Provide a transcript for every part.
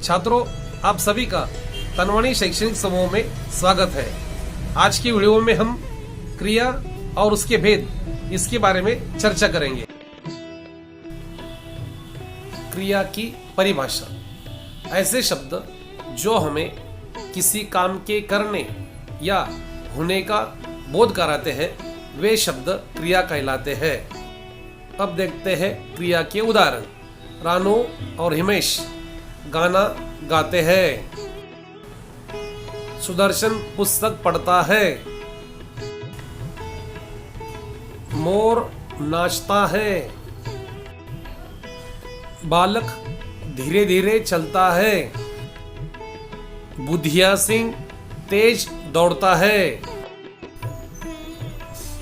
छात्रों, आप सभी का तनवाणी शैक्षणिक समूह में स्वागत है। आज की वीडियो में हम क्रिया और उसके भेद इसके बारे में चर्चा करेंगे। क्रिया की परिभाषा, ऐसे शब्द जो हमें किसी काम के करने या होने का बोध कराते हैं वे शब्द क्रिया कहलाते हैं। अब देखते हैं क्रिया के उदाहरण। रानू और हिमेश गाना गाते हैं। सुदर्शन पुस्तक पढ़ता है। मोर नाचता है। बालक धीरे धीरे चलता है। बुधिया सिंह तेज दौड़ता है।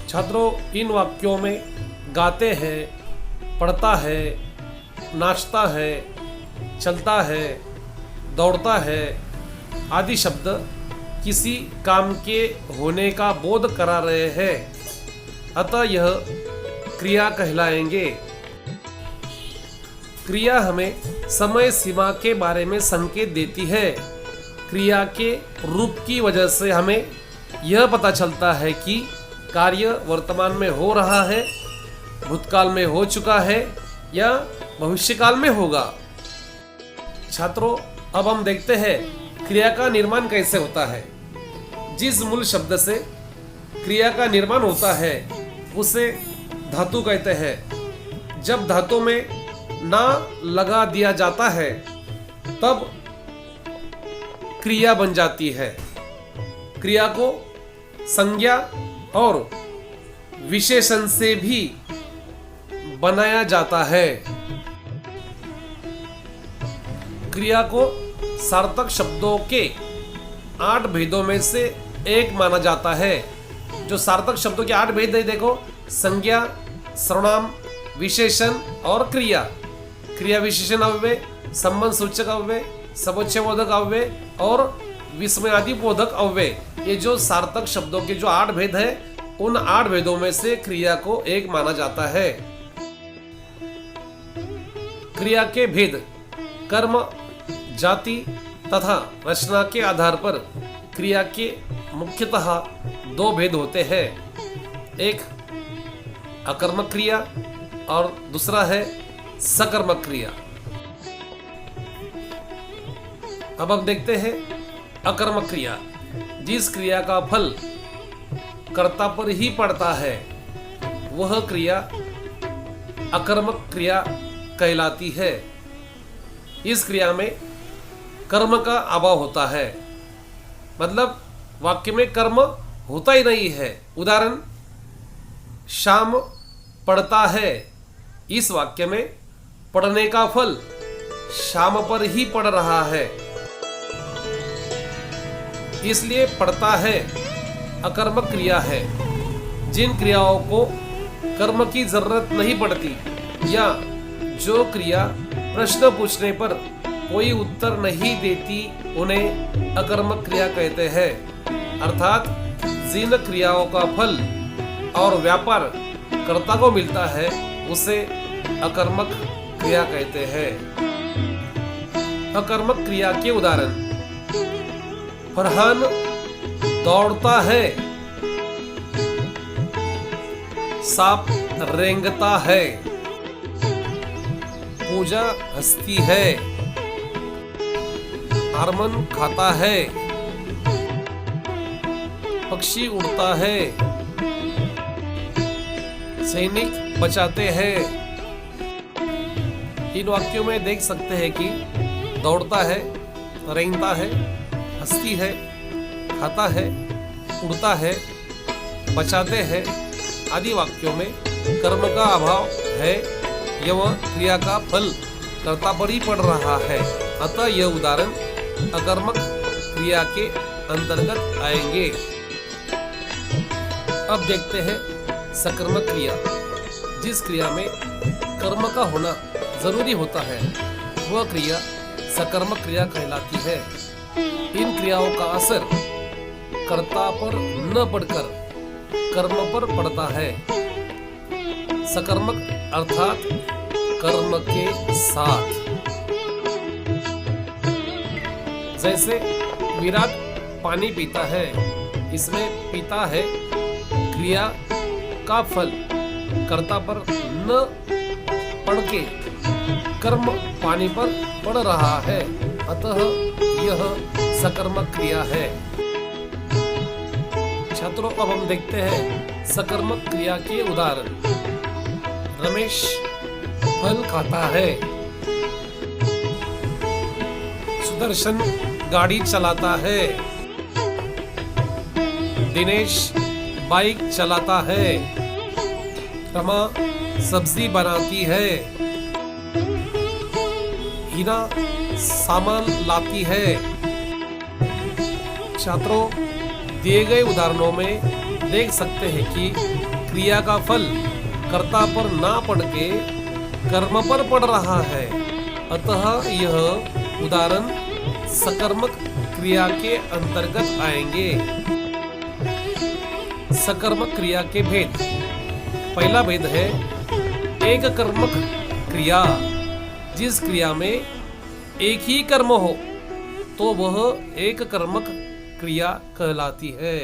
छात्रों, इन वाक्यों में गाते हैं, पढ़ता है, नाचता है, चलता है, दौड़ता है आदि शब्द किसी काम के होने का बोध करा रहे हैं, अतः यह क्रिया कहलाएंगे। क्रिया हमें समय सीमा के बारे में संकेत देती है। क्रिया के रूप की वजह से हमें यह पता चलता है कि कार्य वर्तमान में हो रहा है, भूतकाल में हो चुका है या भविष्यकाल में होगा। छात्रों, अब हम देखते हैं क्रिया का निर्माण कैसे होता है। जिस मूल शब्द से क्रिया का निर्माण होता है उसे धातु कहते हैं। जब धातु में ना लगा दिया जाता है तब क्रिया बन जाती है। क्रिया को संज्ञा और विशेषण से भी बनाया जाता है। क्रिया को सार्थक शब्दों के 8 भेदों में से एक माना जाता है। जो सार्थक शब्दों के 8 भेद है, देखो, संज्ञा, सर्वनाम, विशेषण और क्रिया। क्रिया विशेषण अव्यय, संबंध सूचक अव्यय, समुच्चयबोधक अव्यय और विस्मयादि बोधक अव्यय। ये जो सार्थक शब्दों के जो 8 भेद है, उन 8 भेदों में से क्रिया को एक माना जाता है। क्रिया के भेद कर्म, जाति तथा रचना के आधार पर क्रिया के मुख्यतः 2 भेद होते हैं। एक अकर्मक क्रिया और दूसरा है सकर्मक क्रिया। अब हम देखते हैं अकर्मक क्रिया। जिस क्रिया का फल कर्ता पर ही पड़ता है वह क्रिया अकर्मक क्रिया कहलाती है। इस क्रिया में कर्म का अभाव होता है, मतलब वाक्य में कर्म होता ही नहीं है। उदाहरण, शाम पढ़ता है। इस वाक्य में पढ़ने का फल शाम पर ही पड़ रहा है, इसलिए पढ़ता है अकर्मक क्रिया है। जिन क्रियाओं को कर्म की जरूरत नहीं पड़ती या जो क्रिया प्रश्न पूछने पर कोई उत्तर नहीं देती उन्हें अकर्मक क्रिया कहते हैं। अर्थात जिन क्रियाओं का फल और व्यापार कर्ता को मिलता है उसे अकर्मक क्रिया कहते हैं। अकर्मक क्रिया के उदाहरण, फरहान दौड़ता है। सांप रेंगता है। पूजा हंसती है। हारमन खाता है। पक्षी उड़ता है। सैनिक बचाते हैं। इन वाक्यों में देख सकते हैं कि दौड़ता है, रेंगता है, हंसती है, खाता है, उड़ता है, बचाते हैं आदि वाक्यों में कर्म का अभाव है। यह क्रिया का फल कर्ता पर ही पड़ रहा है, अतः यह उदाहरण अकर्मक क्रिया के अंतर्गत आएंगे। अब देखते हैं सकर्मक क्रिया। जिस क्रिया में कर्म का होना जरूरी होता है वह क्रिया सकर्मक क्रिया कहलाती है। इन क्रियाओं का असर कर्ता पर न पड़कर कर्म पर पड़ता है। सकर्मक अर्थात कर्म के साथ। जैसे विराट पानी पीता है, इसमें पीता है क्रिया का फल कर्ता पर न पड़ के कर्म पानी पर पड़ रहा है, अतः यह सकर्मक क्रिया है। छात्रों, अब हम देखते हैं सकर्मक क्रिया के उदाहरण। रमेश फल खाता है, सुदर्शन गाड़ी चलाता है, दिनेश बाइक चलाता है, रमा सब्जी बनाती है, हिना सामान लाती है। छात्रों, दिए गए उदाहरणों में देख सकते हैं कि क्रिया का फल कर्ता पर ना पड़ के कर्म पर पड़ रहा है, अतः यह उदाहरण सकर्मक क्रिया के अंतर्गत आएंगे। सकर्मक क्रिया के भेद। पहला भेद है एक कर्मक क्रिया। जिस क्रिया में एक ही कर्म हो तो वह एक कर्मक क्रिया कहलाती है।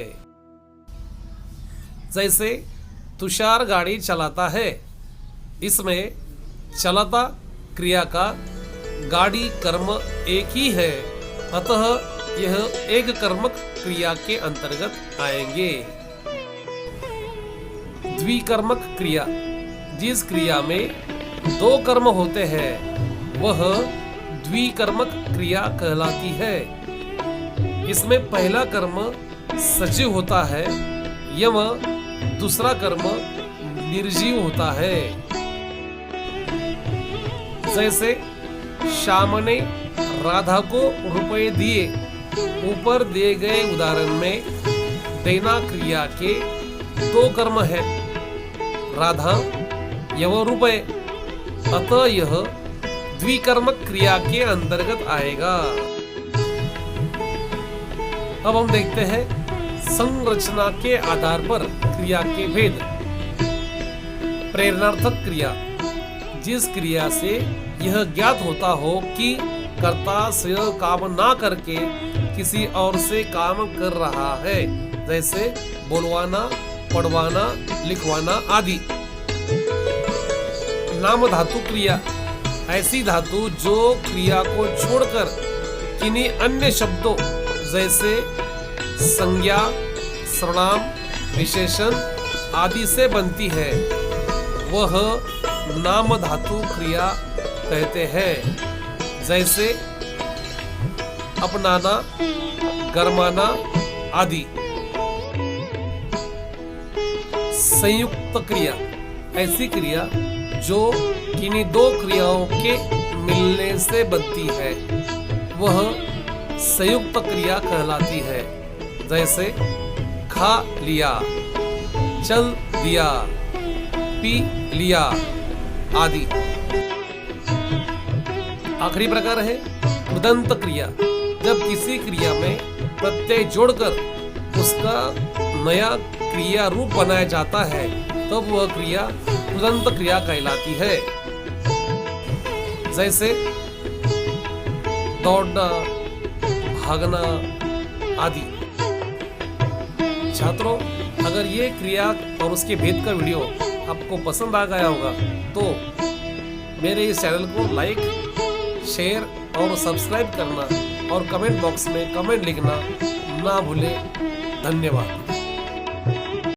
जैसे तुषार गाड़ी चलाता है, इसमें चलाता क्रिया का गाड़ी कर्म एक ही है, अतः यह एक कर्मक क्रिया के अंतर्गत आएंगे। द्विकर्मक क्रिया। जिस क्रिया में दो कर्म होते हैं वह द्विकर्मक क्रिया कहलाती है। इसमें पहला कर्म सजीव होता है एवं दूसरा कर्म निर्जीव होता है। जैसे श्याम ने राधा को रुपए दिए। ऊपर दिए गए उदाहरण में देना क्रिया के दो कर्म है, राधा एवं रुपए, अतः यह द्विकर्मक क्रिया के अंतर्गत आएगा। अब हम देखते हैं संरचना के आधार पर क्रिया के भेद। प्रेरणार्थक क्रिया। जिस क्रिया से यह ज्ञात होता हो कि कर्ता स्वयं काम ना करके किसी और से काम कर रहा है, जैसे बोलवाना, पढ़वाना, लिखवाना आदि। नाम धातु क्रिया। ऐसी धातु जो क्रिया को छोड़कर किन्हीं अन्य शब्दों जैसे संज्ञा, सर्वनाम, विशेषण आदि से बनती है, वह नाम धातु क्रिया कहते हैं। जैसे अपनाना, गरमाना आदि। संयुक्त क्रिया। ऐसी क्रिया जो किन्हीं दो क्रियाओं के मिलने से बनती है, वह संयुक्त क्रिया कहलाती है। जैसे खा लिया, चल दिया, पी लिया आदि। आखिरी प्रकार है उदंत क्रिया। जब किसी क्रिया में प्रत्यय जोड़कर उसका नया क्रिया रूप बनाया जाता है, तब वह क्रिया उदंत क्रिया कहलाती है। जैसे दौड़ना, भागना आदि। छात्रों, अगर ये क्रिया और उसके भेद का वीडियो आपको पसंद आ गया होगा तो मेरे इस चैनल को लाइक, शेयर और सब्सक्राइब करना और कमेंट बॉक्स में कमेंट लिखना ना भूलें। धन्यवाद।